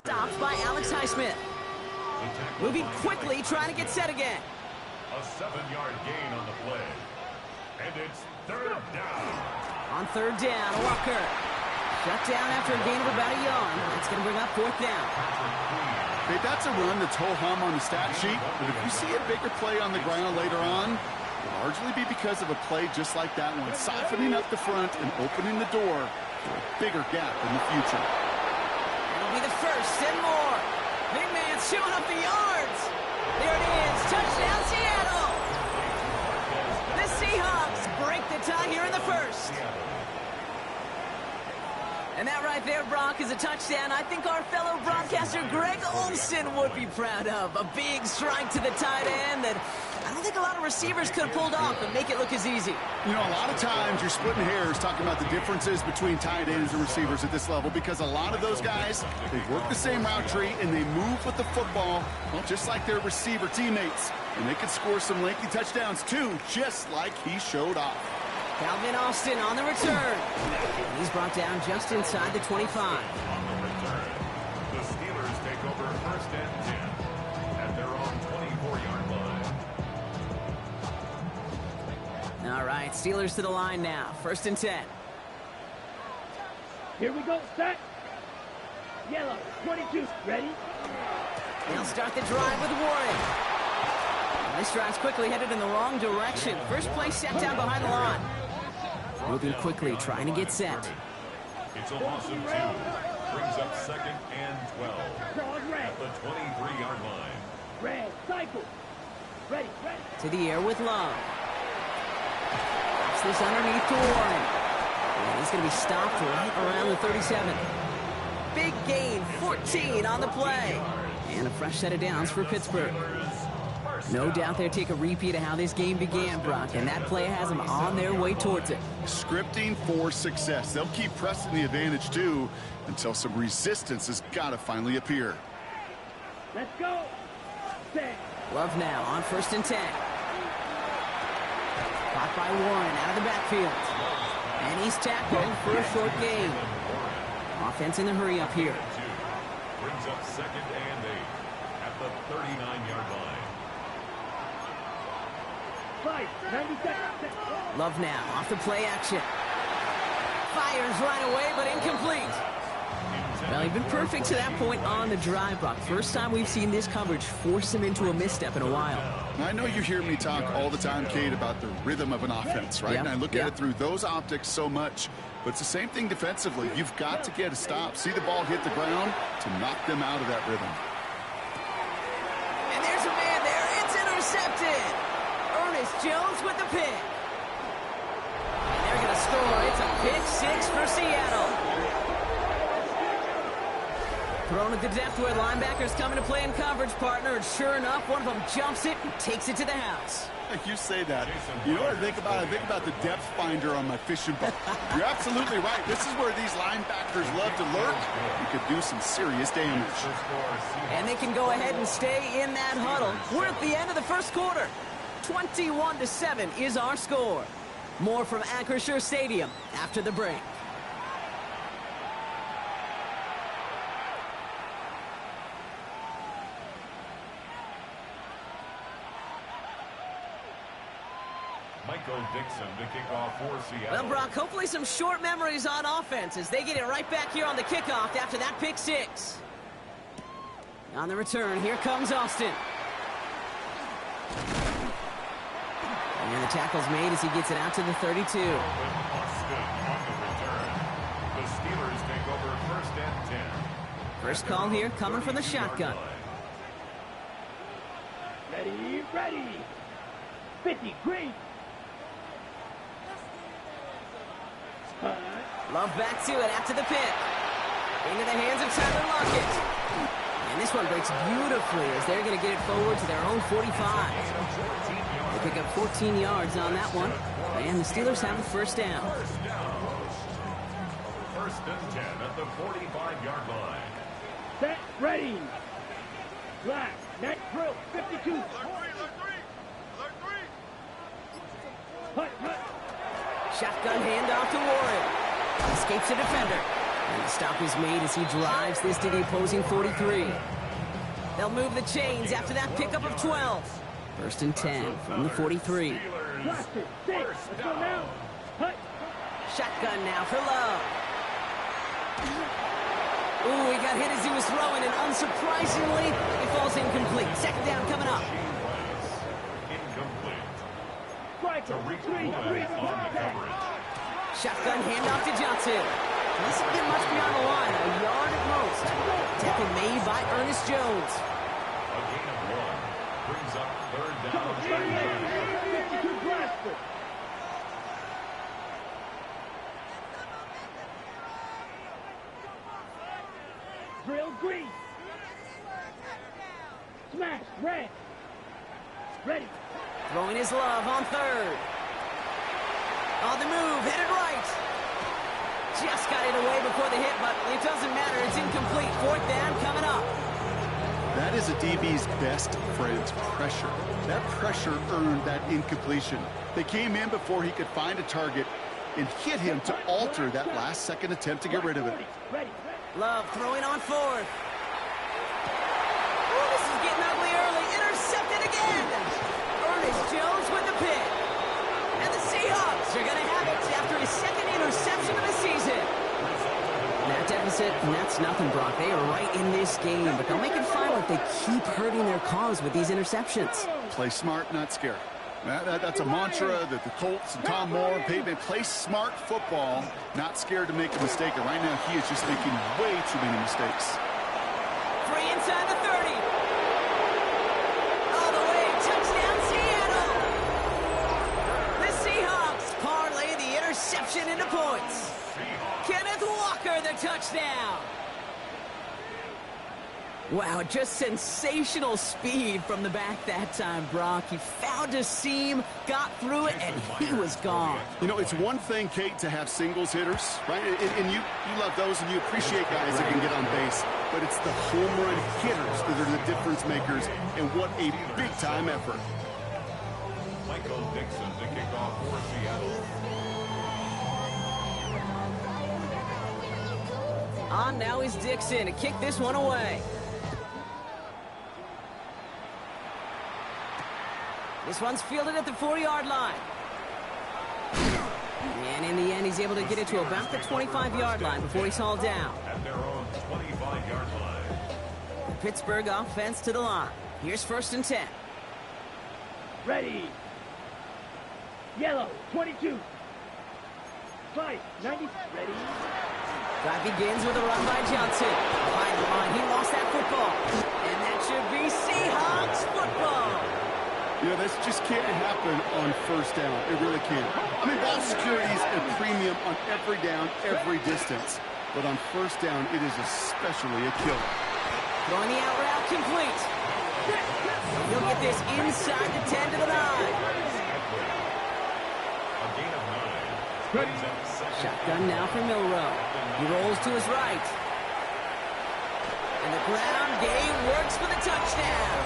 Stopped by Alex Highsmith. Moving quickly, trying to get set again. A 7-yard gain on the play. And it's third down. On third down, Walker. Shut down after a gain of about a yard. That's going to bring up fourth down. Hey, that's a run that's ho-hum on the stat sheet, but if you see a bigger play on the ground later on, it'll largely be because of a play just like that one, siphoning up the front and opening the door for a bigger gap in the future. It'll be the first and more. Big man showing up the yards. There it is. Touchdown, Seattle. The Seahawks break the tie here in the first. And that right there, Brock, is a touchdown I think our fellow broadcaster Greg Olsen would be proud of. A big strike to the tight end that I don't think a lot of receivers could have pulled off and make it look as easy. You know, a lot of times you're splitting hairs talking about the differences between tight ends and receivers at this level because a lot of those guys, they work the same route tree and they move with the football, well, just like their receiver teammates. And they can score some lengthy touchdowns too, just like he showed off. Calvin Austin on the return. He's brought down just inside the 25. On the return, the Steelers take over first and 10 at their own 24-yard line. All right, Steelers to the line now. First and 10. Here we go, set. Yellow, 22, ready? They'll start the drive with Warren. This drive's quickly headed in the wrong direction. First play set down behind the line. Moving quickly, trying to get set. It's a loss of 2. Brings up second and 12 at the 23-yard line. Red, cycle. Ready, ready. To the air with Love. Pops this underneath to Warren. And he's going to be stopped right around the 37. Big gain, 14 on the play. And a fresh set of downs for Pittsburgh. No doubt they'll take a repeat of how this game began, Brock, and that play has them on their way towards it. Scripting for success. They'll keep pressing the advantage, too, until some resistance has got to finally appear. Let's go. Set. Love now on first and 10. Caught by Warren out of the backfield. And he's tackled for a short gain. Offense in the hurry up here. Brings up second and 8 at the 39-yard line. 5, 90 seconds. Love now off the play action. Fires right away, but incomplete. Well, he's been perfect to that point on the drive, Brock. First time we've seen this coverage force him into a misstep in a while. Now, I know you hear me talk all the time, Kate, about the rhythm of an offense, right? Yep. And I look at it through those optics so much. But it's the same thing defensively. You've got to get a stop, see the ball hit the ground to knock them out of that rhythm. And there's a man there. It's intercepted. Ernest Jones with the pick. And they're going to score. It's a pick six for Seattle. Thrown at the depth where linebackers coming to play in coverage, partner. And sure enough, one of them jumps it and takes it to the house. You say that. You know what I think about? I think about the depth finder on my fishing boat. You're absolutely right. This is where these linebackers love to lurk. You could do some serious damage. And they can go ahead and stay in that huddle. We're at the end of the first quarter. 21-7 is our score. More from Acrisure Stadium after the break. Michael Dixon to kick off for Seattle. Well, Brock, hopefully some short memories on offense as they get it right back here on the kickoff after that pick six. On the return, here comes Austin. And the tackle's made as he gets it out to the 32. Austin on the return. The Steelers take over first and 10. First call here coming from the shotgun. Ready, ready. 50, green. Love back to it after the pick. Into the hands of Tyler Lockett. And this one breaks beautifully as they're going to get it forward to their own 45. They pick up 14 yards on that one. And the Steelers have a first down. First and 10 at the 45-yard line. Set, ready. Black, net drill, 52. Hut, hut. Shotgun handoff to Warren. Escapes the defender. And the stop is made as he drives this to the opposing 43. They'll move the chains after that pickup of 12. First and 10 from the 43. Shotgun now for Love. Ooh, he got hit as he was throwing, and unsurprisingly, he falls incomplete. Second down coming up. Incomplete. Tariq Woolen on the coverage. Shotgun handoff to Johnson. Doesn't get much beyond the line, a yard at most. Tackle made by Ernest Jones. A gain of 1. Brings up third down. Drill green. Smash red. Ready. Throwing his Love on third. On the move, headed right. Just got it away before the hit, but it doesn't matter. It's incomplete. Fourth down coming up. That is a DB's best friend, pressure. That pressure earned that incompletion. They came in before he could find a target and hit him to alter that last-second attempt to get rid of it. Love throwing on fourth. Ooh, this is getting ugly early. Intercepted again. Ernest Jones with the pick. And the Seahawks are going to have it after his second interception of the season. That deficit, and that's nothing, Brock. They are right in this game, but they'll make it fine if they keep hurting their cause with these interceptions. Play smart, not scared. That's a mantra that the Colts and Tom Moore and Peyton play smart football, not scared to make a mistake. And right now, he is just making way too many mistakes. Free inside the 30. All the way, touchdown Seattle. The Seahawks parlay the interception into points. Kenneth Walker, the touchdown. Wow, just sensational speed from the back that time, Brock. He found a seam, got through it, and he was gone. You know, it's one thing, Kate, to have singles hitters, right? And you love those, and you appreciate guys that can get on base. But it's the home run hitters that are the difference makers, and what a big-time effort. Michael Dixon to kick off for Seattle. On now is Dixon to kick this one away. This one's fielded at the 4-yard line. And in the end, he's able to get it to about the 25-yard line before he's hauled down. At their own 25-yard line. The Pittsburgh offense to the line. Here's first and 10. Ready. Yellow, 22. Fight, 90. Ready. Drive begins with a run by Johnson. Behind the line, he lost that football. And that should be Seahawks football. You know, this just can't happen on first down. It really can't. I mean, ball security is a premium on every down, every distance. But on first down, it is especially a killer. Throwing the out route complete. He'll get this inside the 10 to the 9. A gain of 9. Brings up second. Shotgun now for Milrow. He rolls to his right. And the ground game works for the touchdown.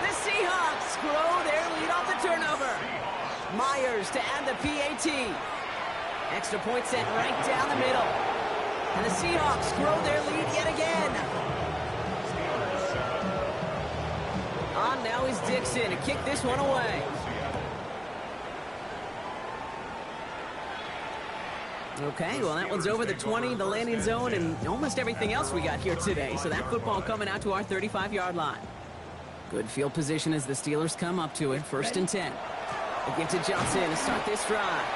The Seahawks grow their lead off the turnover. Myers to add the PAT. Extra point sent right down the middle. And the Seahawks grow their lead yet again. On now is Dixon to kick this one away. Okay, well, that one's over the 20, the landing zone, and almost everything else we got here today. So that football coming out to our 35-yard line. Good field position as the Steelers come up to it. First and 10. They give to Johnson to start this drive.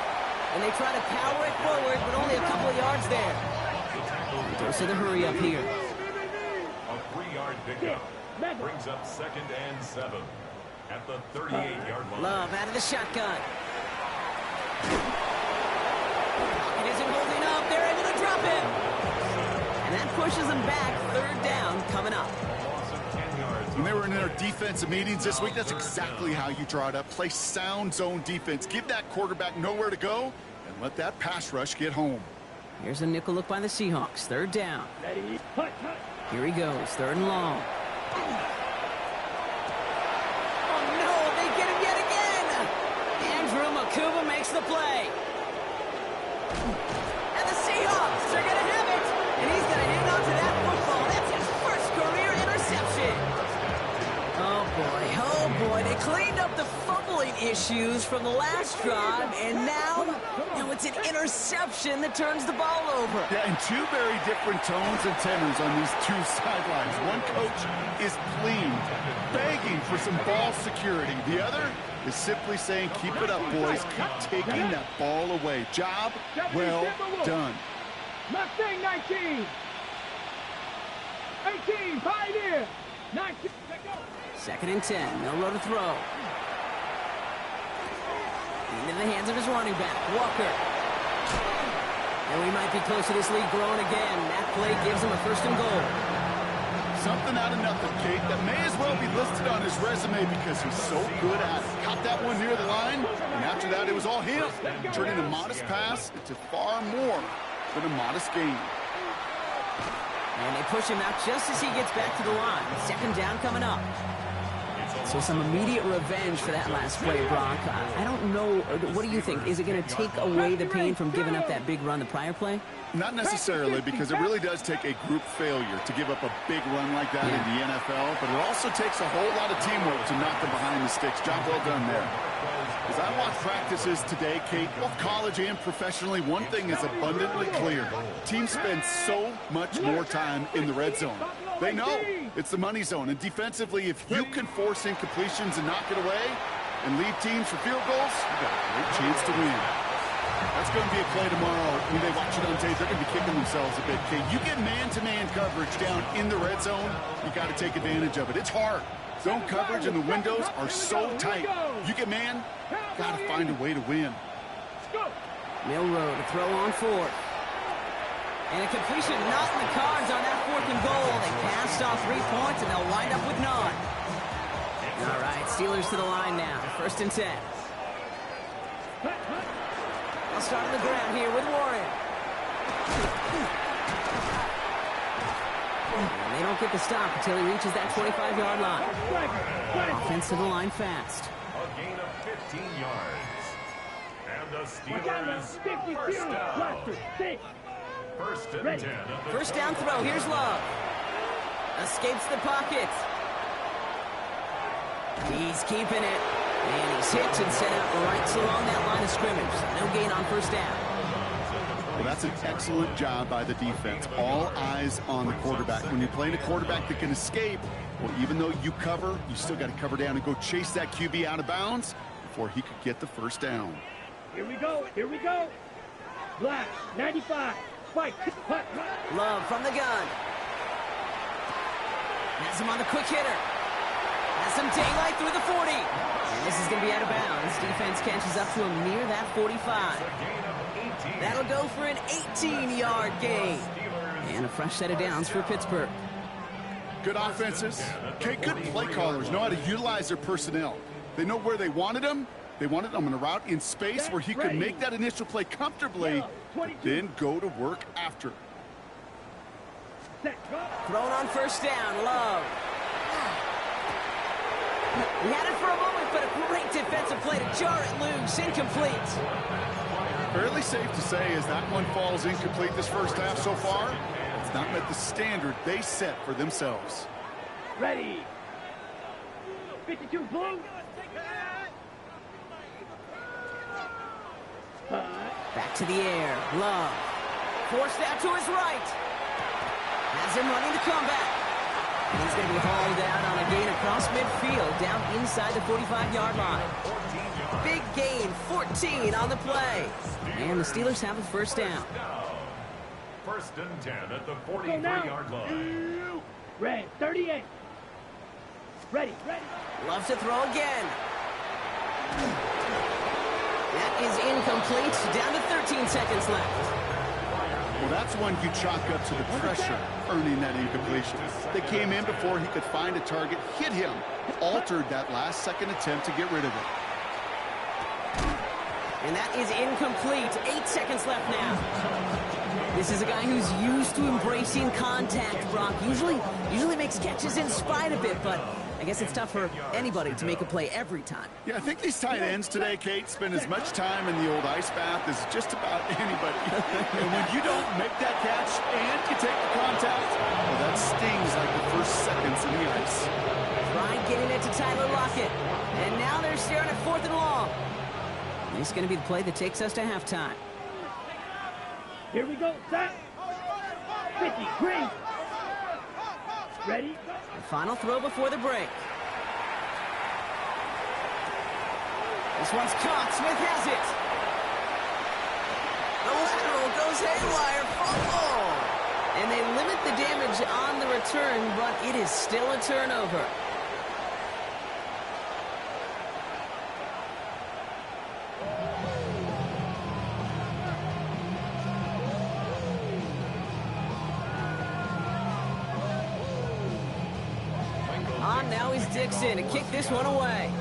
And they try to power it forward, but only a couple of yards there. Dose of the hurry up here. A 3-yard pickup. Brings up second and 7. At the 38-yard line. Love out of the shotgun. It isn't holding up. They're able to drop him. And that pushes them back. Third down coming up. When they were in their defensive meetings this week, that's exactly how you draw it up. Play sound zone defense. Give that quarterback nowhere to go and let that pass rush get home. Here's a nickel look by the Seahawks. Third down. Here he goes. Third and long. Oh, no. They get him yet again. Andrew Makuba makes the play. And the Seahawks are issues from the last drive, and now it's an interception that turns the ball over. Yeah, and two very different tones and tenors on these two sidelines. One coach is pleading, begging for some ball security. The other is simply saying, keep it up, boys. Keep taking that ball away. Job well done. Mustang 19. 18, Pioneer. 19. Second and 10. Milroe to throw. Into the hands of his running back, Walker. And we might be close to this lead growing again. That play gives him a first and goal. Something out of nothing, Kate, that may as well be listed on his resume because he's so good at it. Caught that one near the line, and after that, it was all him. Turning a modest pass into far more than a modest gain. And they push him out just as he gets back to the line. Second down coming up. So some immediate revenge for that last play, Brock. I don't know. What do you think? Is it going to take away the pain from giving up that big run the prior play? Not necessarily, because it really does take a group failure to give up a big run like that in the NFL, but it also takes a whole lot of teamwork to knock them behind the sticks. Job well done there. As I watch practices today, Kate, both college and professionally, one thing is abundantly clear. Teams spend so much more time in the red zone. They know it's the money zone, and defensively, if you can force incompletions and knock it away and lead teams for field goals, you've got a great chance to win. That's going to be a play tomorrow. When they watch it on tape, they're going to be kicking themselves a bit, Kate. You get man-to-man coverage down in the red zone, you got to take advantage of it. It's hard. Zone coverage and the windows are so tight. You get man, got to find a way to win. Milroe to throw on fourth. And a completion not in the cards on that fourth and goal. They passed off 3 points, and they'll wind up with none. All right, Steelers to the line now. First and 10. I'll start on the ground here with Warren. And they don't get the stop until he reaches that 25-yard line. Offense to the line fast. A gain of 15 yards. And the Steelers first down. First and 10. First down throw. Here's Love. Escapes the pocket. He's keeping it. And he's hit and set out right along that line of scrimmage. No gain on first down. Well, that's an excellent job by the defense. All eyes on the quarterback. When you're playing a quarterback that can escape, well, even though you cover, you still got to cover down and go chase that QB out of bounds before he could get the first down. Here we go. Here we go. Black, 95. Fight. Love from the gun. Has him on the quick hitter. Has some daylight through the 40. And this is going to be out of bounds. Defense catches up to him near that 45. That'll go for an 18-yard gain. And a fresh set of downs for Pittsburgh. Good offenses. Okay, good play callers know how to utilize their personnel. They know where they wanted them. They wanted them on a route in space where he could make that initial play comfortably, but then go to work after. Thrown on first down, Love. He had it for a moment, but a great defensive play to jar it loose. Incomplete. Fairly safe to say as that one falls incomplete this first half so far, it's not met the standard they set for themselves. Ready. 52 blue. Back to the air. Love. Forced out to his right. Has him running the comeback. And he's going to be hauled down on a gain across midfield, down inside the 45-yard line. Big gain, 14 on the play. And the Steelers have a first down. First and 10 at the 43-yard line. Red, 38. Ready. Love to throw again. That is incomplete. Down to 13 seconds left. Well, that's one you chalk up to the pressure earning that incompletion. They came in before he could find a target, hit him, altered that last-second attempt to get rid of it. And that is incomplete. 8 seconds left now. This is a guy who's used to embracing contact, Brock. Usually makes catches in spite of it, but I guess it's tough for anybody to make a play every time. Yeah, I think these tight ends today, Kate, spend as much time in the old ice bath as just about anybody. And when you don't make that catch and you take the contact, well, that stings like the first seconds in the ice. Try getting it to Tyler Lockett. And now they're staring at 4th and long. This is going to be the play that takes us to halftime. Here we go, set. 50, green. Ready? The final throw before the break. This one's caught. Smith has it. The lateral goes haywire. Fumble. And they limit the damage on the return, but it is still a turnover. Now is Dixon to kick this one away.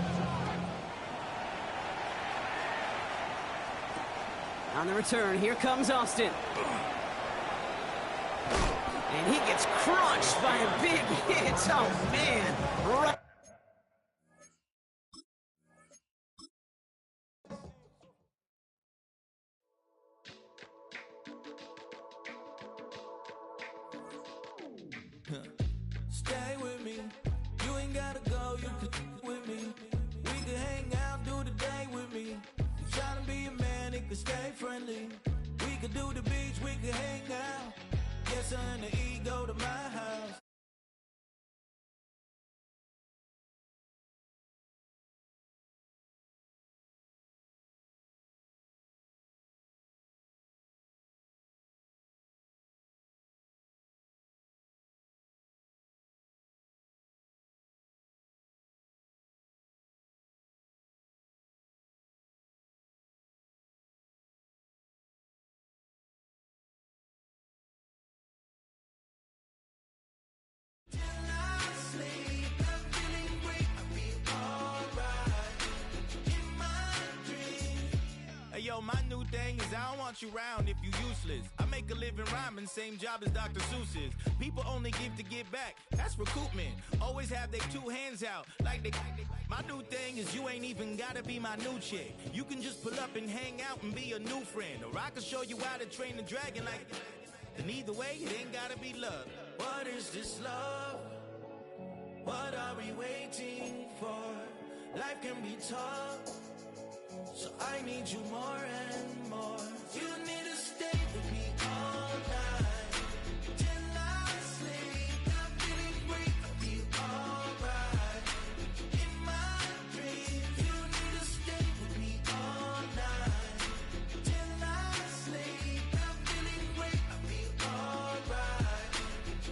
On the return, here comes Austin. And he gets crunched by a big hit. Oh, man. Right. Stay with me. You ain't gotta go, you could with me. We could hang out, do the day with me. You tryna be a man, it could stay friendly. We could do the beach, we could hang out. Yes, her and the E go to my house. Yo, my new thing is I don't want you around if you useless. I make a living rhyming, same job as Dr. Seuss's. People only give to get back, that's recoupment. Always have their 2 hands out, like they. My new thing is you ain't even gotta be my new chick. You can just pull up and hang out and be a new friend. Or I can show you how to train the dragon like. And either way, it ain't gotta be love. What is this love? What are we waiting for? Life can be tough. So I need you more and more. You need to stay with me all night till I sleep. I'm feeling great, I'll be alright. In my dreams, you need to stay with me all night till I sleep. I'm feeling great, I'll be alright.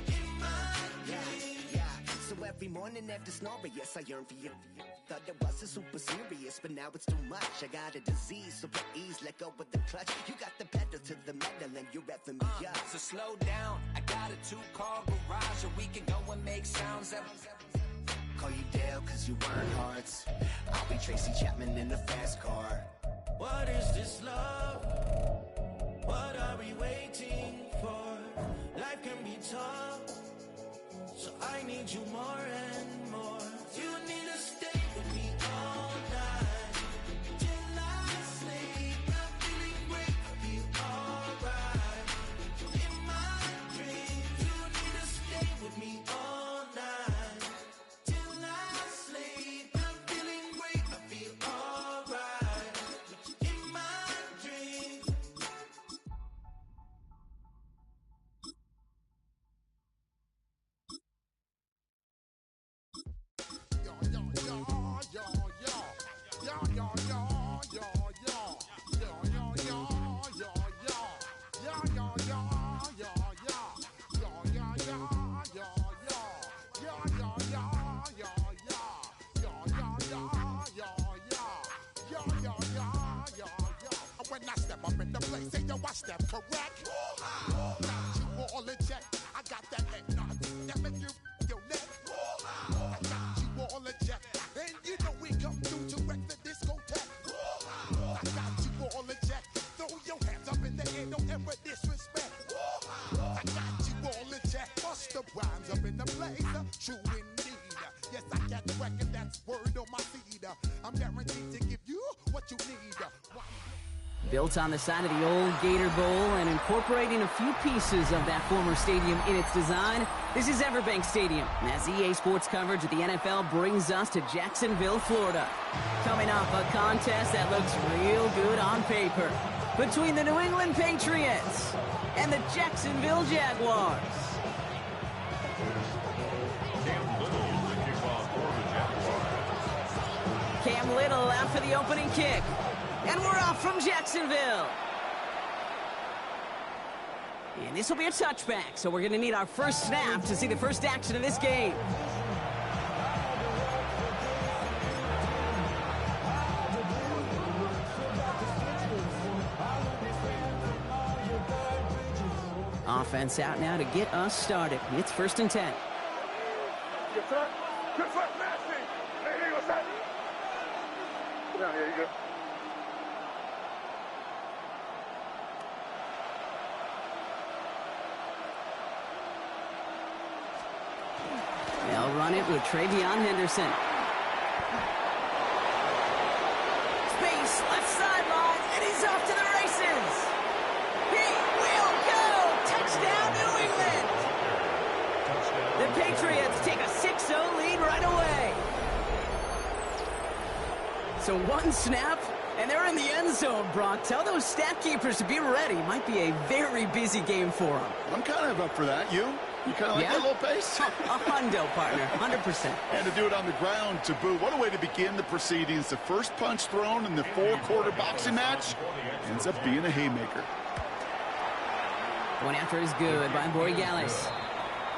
In my dreams. Yeah. So every morning after snoring, yes, I yearn for you. Thought it wasn't super serious, but now it's too much. I got a disease, so please let go of the clutch. You got the pedal to the metal and you're revving me up. So slow down, I got a 2-car garage, or we can go and make sounds up. Call you Dale, cause you burn hearts. I'll be Tracy Chapman in a fast car. What is this love? What are we waiting for? Life can be tough, so I need you more and more. You need to stay with me all night till I sleep. I'm feeling great, I'll be alright. In my dreams, you need to stay with me all night till I sleep. I'm feeling great, I'll be alright. In my dreams. When I step up in the place, say yo, I step correct. Got you all in check. I got that head nod that make you your neck. I got you all in check, and you know we come through to wreck the discotheque. I got you all in check. Throw your hands up in the air, don't ever disrespect. the rhymes up in the place, true indeed. Yes, I got the record, that's word on my feed. I'm guaranteed to give you what you need. Built on the side of the old Gator Bowl and incorporating a few pieces of that former stadium in its design, this is Everbank Stadium, as EA Sports coverage of the NFL brings us to Jacksonville, Florida. Coming off a contest that looks real good on paper between the New England Patriots and the Jacksonville Jaguars. Cam Little out for the opening kick. And we're off from Jacksonville. And this will be a touchback, so we're going to need our first snap to see the first action of this game. Offense out now to get us started. It's 1st and 10. Good foot. Good foot, nasty. Hey, what's that? Sit down here, you go. They'll run it with Travion Henderson. Space, left sideline, and he's off to the races. He will go! Touchdown, New England! The Patriots take a 6-0 lead right away. So one snap, and they're in the end zone, Brock. Tell those stat keepers to be ready. Might be a very busy game for them. I'm kind of up for that. You kind of like that little pace? A hundo, partner, 100%. And to do it on the ground to boot. What a way to begin the proceedings. The first punch thrown in the 4-quarter boxing match ends up being a haymaker. One after is good by Borregales.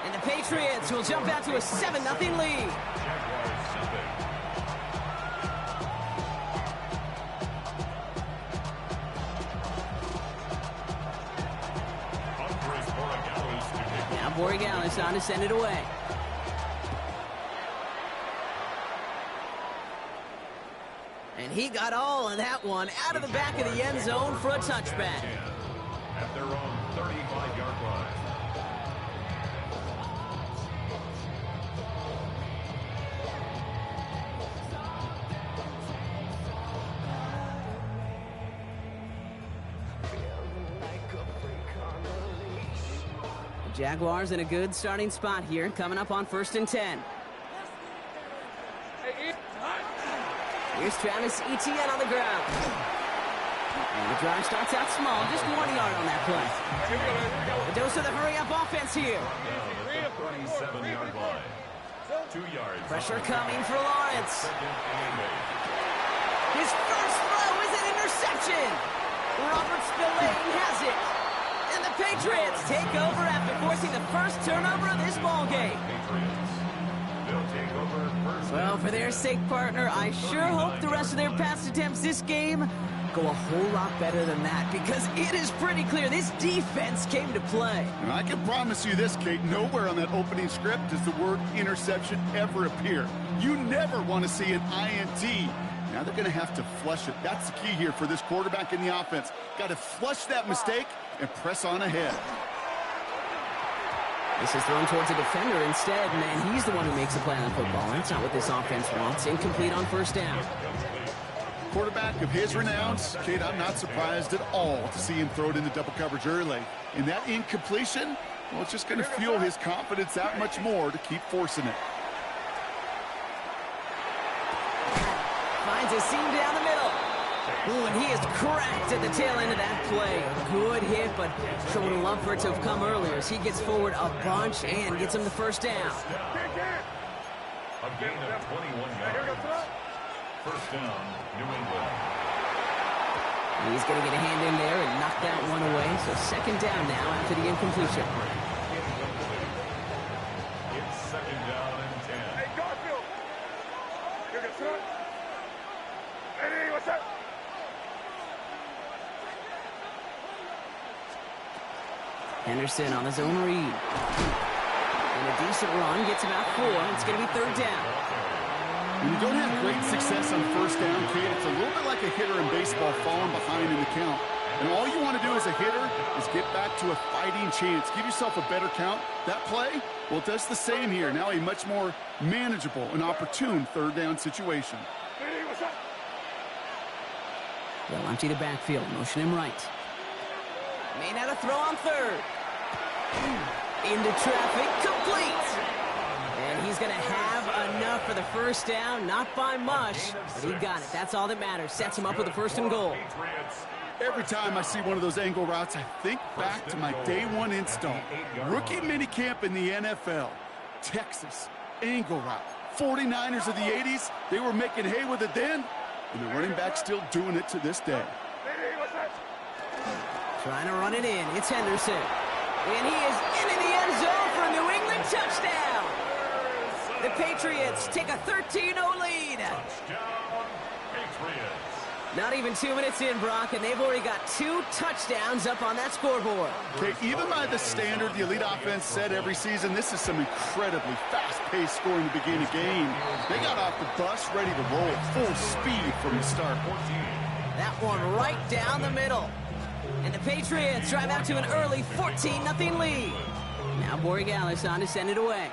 And the Patriots will jump out to a 7-0 lead. Now Borregales on to send it away. And he got all of that one out of the back of the end zone for a touchback. At their own 35-yard line. Jaguars in a good starting spot here, coming up on 1st and 10. Here's Travis Etienne on the ground. And the drive starts out small, just 1 yard on that play. A dose of the hurry-up offense here. 37-yard line. 2 yards. Pressure coming for Lawrence. His first throw is an interception. Robert Spillane has it. And the Patriots take over after forcing the first turnover of this ballgame. Well, for their sake, partner, I sure hope the rest of their pass attempts this game go a whole lot better than that, because it is pretty clear this defense came to play. And I can promise you this, Kate, nowhere on that opening script does the word interception ever appear. You never want to see an INT. Now they're going to have to flush it. That's the key here for this quarterback in the offense. Got to flush that mistake and press on ahead. This is thrown towards a defender instead, and he's the one who makes the play on the football. That's not what this offense wants. Incomplete on 1st down. Quarterback of his renowns, Kate, I'm not surprised at all to see him throw it into double coverage early. And that incompletion, well, it's just going to fuel his confidence that much more to keep forcing it. Finds a seam down the middle. Ooh, and he is cracked at the tail end of that play. A good hit, but sure would have loved for it to have come earlier as he gets forward a bunch and gets him the 1st down. A gain of 21 yards. 1st down, New England. He's going to get a hand in there and knock that one away. So 2nd down now after the incompletion. It's 2nd down and 10. Hey, Garfield! You can sit up. Hey, what's up? Henderson on the zone read. And a decent run, gets about 4. It's going to be 3rd down. When you don't have great success on 1st down, Kate, it's a little bit like a hitter in baseball falling behind in the count. And all you want to do as a hitter is get back to a fighting chance. Give yourself a better count. That play, well, it does the same here. Now a much more manageable and opportune third down situation. They'll empty the backfield, motion him right. May not have throw on third. Into traffic, complete. And he's going to have enough for the first down, not by much, but he got it. That's all that matters. Sets him up with the first and goal. Every time I see one of those angle routes, I think back to my day one install. Rookie minicamp in the NFL. Texas, angle route. 49ers of the 80s, they were making hay with it then, and the running back still doing it to this day. Trying to run it in. It's Henderson. And he is into the end zone for a New England touchdown. The Patriots take a 13-0 lead. Touchdown, Patriots. Not even 2 minutes in, Brock, and they've already got 2 touchdowns up on that scoreboard. Okay, even by the standard the elite offense set every season, this is some incredibly fast-paced scoring to begin a game. They got off the bus ready to roll full speed from the start. That one right down the middle. And the Patriots drive out to an early 14-0 lead. Now Borregales on to send it away.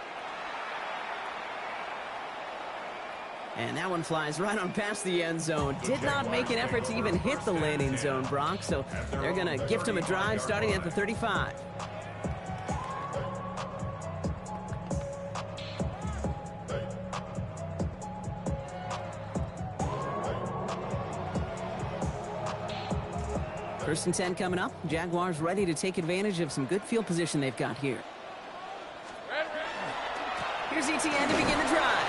And that one flies right on past the end zone. Did not make an effort to even hit the landing zone, Brock, so they're going to gift him a drive starting at the 35. First and 10 coming up. Jaguars ready to take advantage of some good field position they've got here. Here's ETN to begin the drive.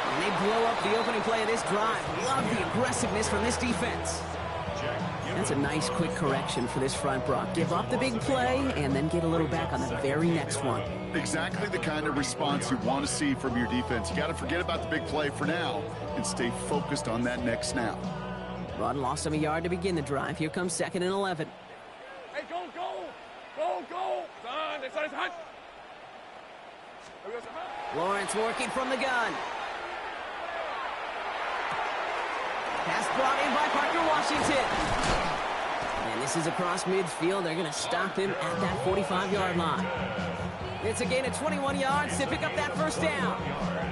And they blow up the opening play of this drive. Love the aggressiveness from this defense. That's a nice quick correction for this front, Brock. Give up the big play and then get a little back on the very next one. Exactly the kind of response you want to see from your defense. You got to forget about the big play for now and stay focused on that next snap. Run lost him a yard to begin the drive. Here comes 2nd and 11. Hey, go, go! Go, go! Son, hot! Lawrence working from the gun. Pass brought in by Parker Washington. And this is across midfield. They're going to stop him at that 45-yard line. It's a gain of 21 yards to pick up that first down.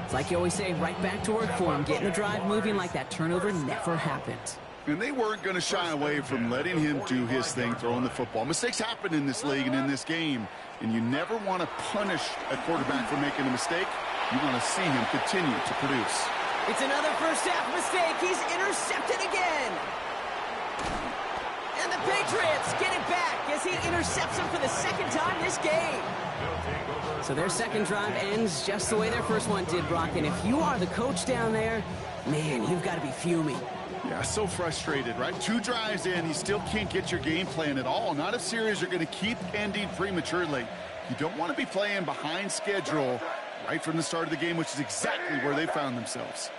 It's like you always say, right back to work for him. Getting the drive moving like that turnover never happened. And they weren't going to shy away from letting him do his thing, throwing the football. Mistakes happen in this league and in this game, and you never want to punish a quarterback for making a mistake. You want to see him continue to produce. It's another first-half mistake. He's intercepted again. And the Patriots get it back as he intercepts him for the second time this game. So their second drive ends just the way their first one did, Brock. And if you are the coach down there, man, you've got to be fuming. Yeah, so frustrated, right? 2 drives in, he still can't get your game plan at all. Not a series you're going to keep ending prematurely. You don't want to be playing behind schedule right from the start of the game, which is exactly where they found themselves.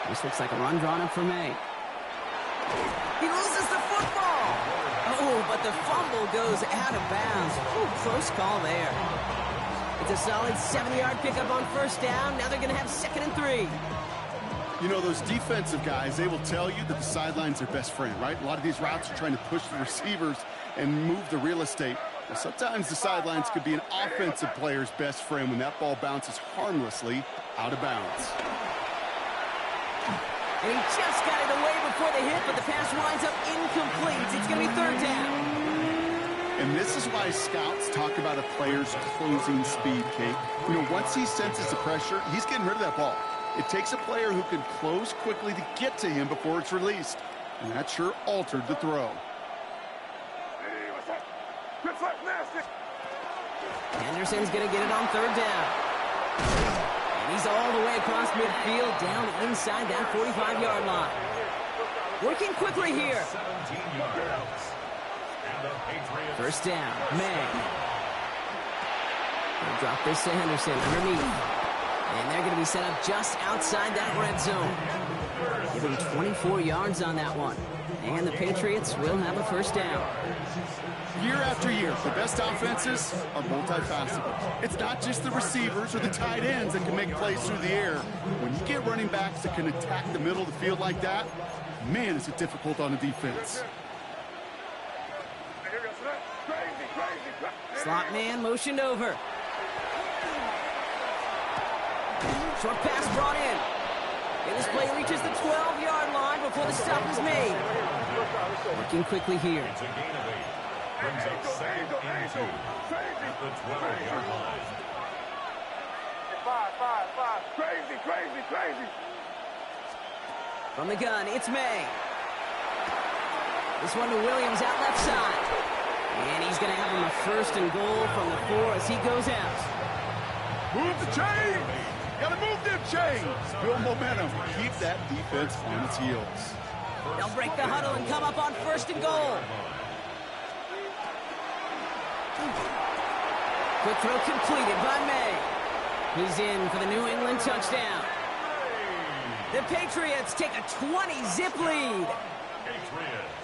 This looks like a run drawn up for May. He loses the football. Oh, but the fumble goes out of bounds. Ooh, close call there. It's a solid 70-yard pickup on first down. Now they're going to have 2nd and 3. You know, those defensive guys, they will tell you that the sideline's their best friend, right? A lot of these routes are trying to push the receivers and move the real estate. Well, sometimes the sidelines could be an offensive player's best friend when that ball bounces harmlessly out of bounds. And he just got it away before the hit, but the pass winds up incomplete. It's going to be 3rd down. And this is why scouts talk about a player's closing speed, Kate. You know, once he senses the pressure, he's getting rid of that ball. It takes a player who can close quickly to get to him before it's released. And that sure altered the throw. Hey, what's up? Good fight, nasty. Anderson's going to get it on 3rd down. And he's all the way across midfield, down inside that 45-yard line. Working quickly here. 17 yards. And the Patriots. First down, May. They'll drop this to Henderson underneath. And they're going to be set up just outside that red zone. Give him 24 yards on that one. And the Patriots will have a first down. Year after year, the best offenses are multifaceted. It's not just the receivers or the tight ends that can make plays through the air. When you get running backs that can attack the middle of the field like that, man, is it difficult on the defense. Slot man motioned over. Short pass brought in. And this play reaches the 12-yard line before the stop is made. Working quickly here. It's a gain of 8. Brings up 2nd and 2 at the 12-yard line. 5. Crazy. From the gun, it's May. This one to Williams out left side. And he's going to have him a 1st and goal from the 4 as he goes out. Move the chain! Gotta move them chains! Build momentum. Keep that defense on its heels. They'll break the huddle and come up on 1st and goal. Quick throw completed by May. He's in for the New England touchdown. The Patriots take a 20-zip lead. Patriots.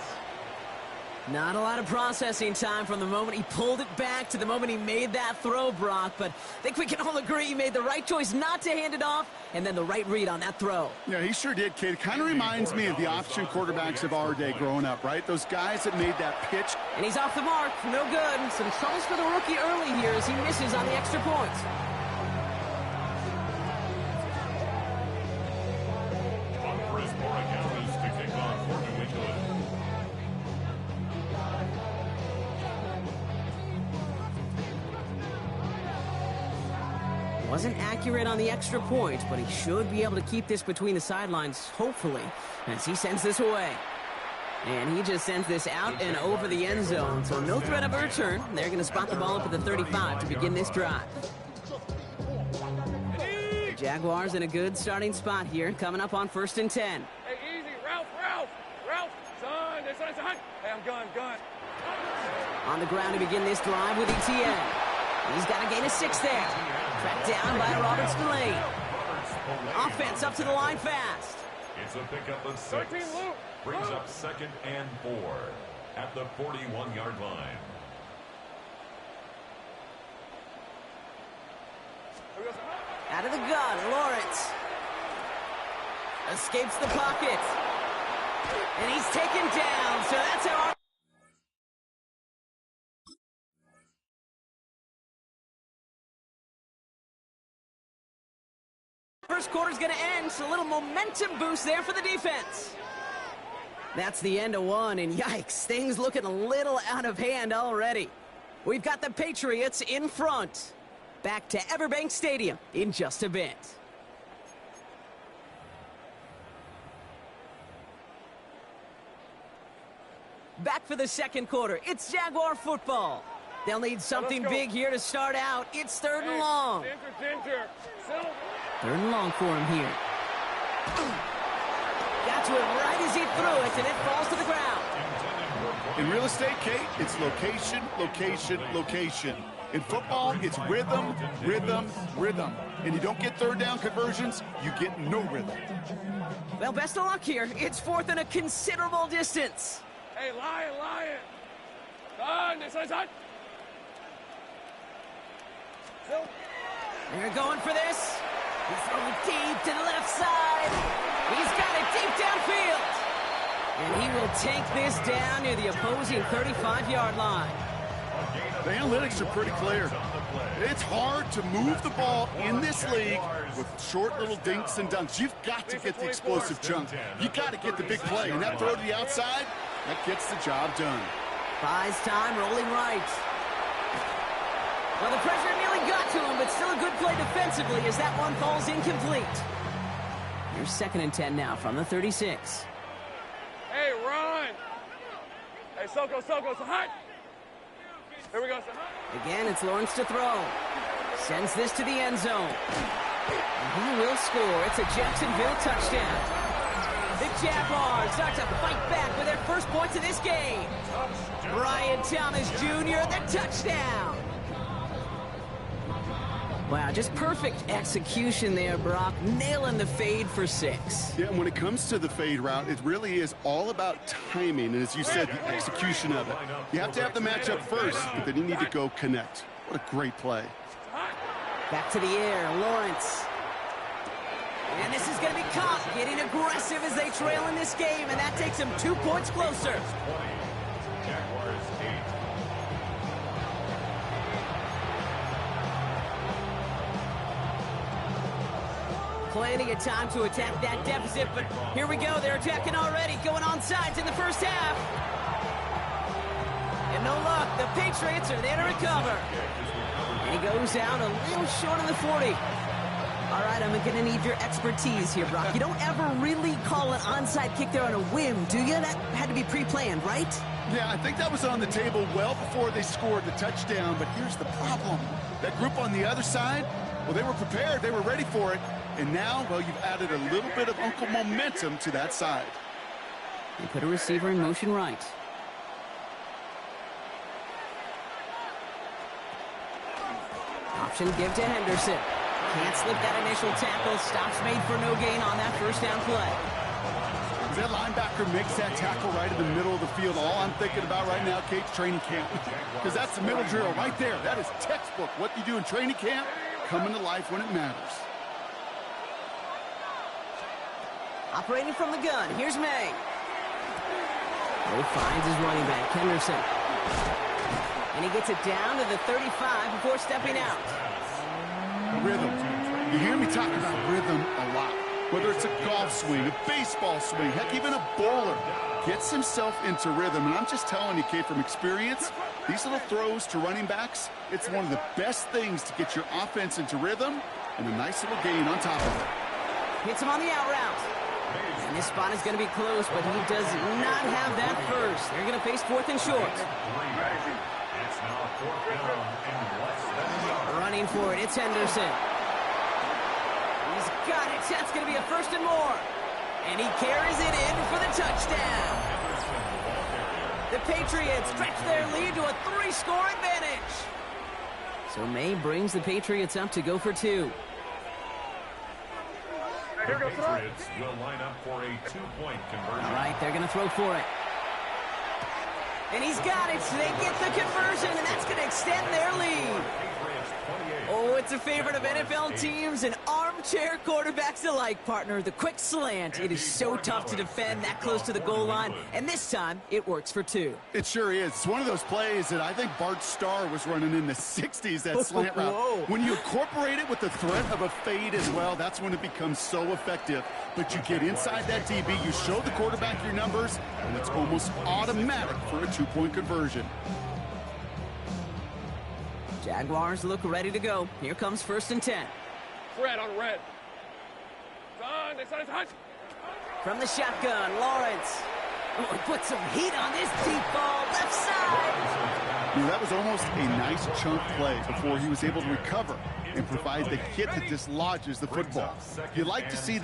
Not a lot of processing time from the moment he pulled it back to the moment he made that throw, Brock. But I think we can all agree he made the right choice not to hand it off, and then the right read on that throw. Yeah, he sure did, kid. Kind of reminds me of the option quarterbacks of our day growing up, right? Those guys that made that pitch. And he's off the mark. No good. Some troubles for the rookie early here as he misses on the extra point. On for his more account is to kick off for New England. Wasn't accurate on the extra point, but he should be able to keep this between the sidelines, hopefully, as he sends this away. And he just sends this out and over the end zone, so no threat of a return. They're going to spot the ball up at the 35 to begin this drive. The Jaguars in a good starting spot here, coming up on 1st and 10. Hey, easy, Ralph, son, hey, I'm gun. On the ground to begin this drive with ETN. He's got to gain a 6 there. Tracked down by Robert Spillane. Offense up to the line fast. It's a pickup of 6. Brings up 2nd and 4 at the 41-yard line. Out of the gun, Lawrence. Escapes the pocket. And he's taken down, so that's how our... First quarter's going to end, so a little momentum boost there for the defense. That's the end of one, and yikes, things looking a little out of hand already. We've got the Patriots in front. Back to Everbank Stadium in just a bit. Back for the second quarter. It's Jaguar football. They'll need something big here to start out. It's 3rd and long. Ginger. 3rd and long for him here. Got to it right as he threw it, and it falls to the ground. In real estate, Kate, it's location, location, location. In football, it's rhythm, rhythm, rhythm. And you don't get 3rd down conversions, you get no rhythm. Well, best of luck here. It's 4th and a considerable distance. Hey, Lion. Son. They're going for this. He's throwing deep to the left side. He's got it deep downfield. And he will take this down near the opposing 35-yard line. The analytics are pretty clear. It's hard to move the ball in this league with short little dinks and dunks. You've got to get the explosive chunk. You've got to get the big play. And that throw to the outside, that gets the job done. Buys time, rolling right. Well, the pressure nearly got to him, but still a good play defensively as that one falls incomplete. Here's 2nd and 10 now from the 36. Hey, run. Hey, Soko, so hot. Here we go, son. Again, it's Lawrence to throw. Sends this to the end zone. And he will score. It's a Jacksonville touchdown. The Jaguars start to fight back with their first points of this game. Brian Thomas Jr., the touchdown. Wow, just perfect execution there, Brock. Nailing the fade for 6. Yeah, and when it comes to the fade route, it really is all about timing, and as you said, the execution of it. You have to have the matchup first, but then you need to go connect. What a great play. Back to the air, Lawrence. And this is going to be caught, getting aggressive as they trail in this game, and that takes them 2 points closer. Jaguars 8. Plenty of time to attack that deficit, but here we go. They're attacking already, going on sides in the first half. And no luck. The Patriots are there to recover. And he goes down a little short of the 40. All right, I'm going to need your expertise here, Brock. You don't ever really call an onside kick there on a whim, do you? That had to be pre-planned, right? Yeah, I think that was on the table well before they scored the touchdown, but here's the problem. That group on the other side, well, they were prepared. They were ready for it. And now, well, you've added a little bit of Uncle momentum to that side. They put a receiver in motion right. Option give to Henderson. Can't slip that initial tackle. Stops made for no gain on that first down play. That linebacker makes that tackle right in the middle of the field. All I'm thinking about right now, Kate's training camp. Because that's the middle drill right there. That is textbook. What you do in training camp, coming to life when it matters. Operating from the gun, here's May. He finds his running back, Henderson. And he gets it down to the 35 before stepping out. Rhythm. You hear me talk about rhythm a lot. Whether it's a golf swing, a baseball swing, heck, even a bowler gets himself into rhythm. And I'm just telling you, Kate, from experience, these little throws to running backs, it's one of the best things to get your offense into rhythm and a nice little gain on top of it. Hits him on the out route. And this spot is going to be close, but he does not have that first. They're going to face 4th and short. It's now 4th down and less than a yard. Running for it, it's Henderson. He's got it. That's going to be a 1st and more. And he carries it in for the touchdown. The Patriots stretch their lead to a 3-score advantage. So May brings the Patriots up to go for 2. The Patriots will line up for a 2-point conversion. All right, they're going to throw for it. And he's got it. So they get the conversion, and that's going to extend their lead. Oh, it's a favorite of NFL teams and armchair quarterbacks alike, partner. The quick slant. It is so tough to defend that close to the goal line, and this time it works for 2. It sure is. It's one of those plays that I think Bart Starr was running in the 60s, that slant route. Whoa. When you incorporate it with the threat of a fade as well, that's when it becomes so effective. But you get inside that DB, you show the quarterback your numbers, and it's almost automatic for a 2-point conversion. Jaguars look ready to go. Here comes 1st and 10. Red on red. From the shotgun, Lawrence. Oh, he put some heat on this deep ball, left side. That was almost a nice chunk play before he was able to recover and provide the hit that dislodges the football. You like to see that.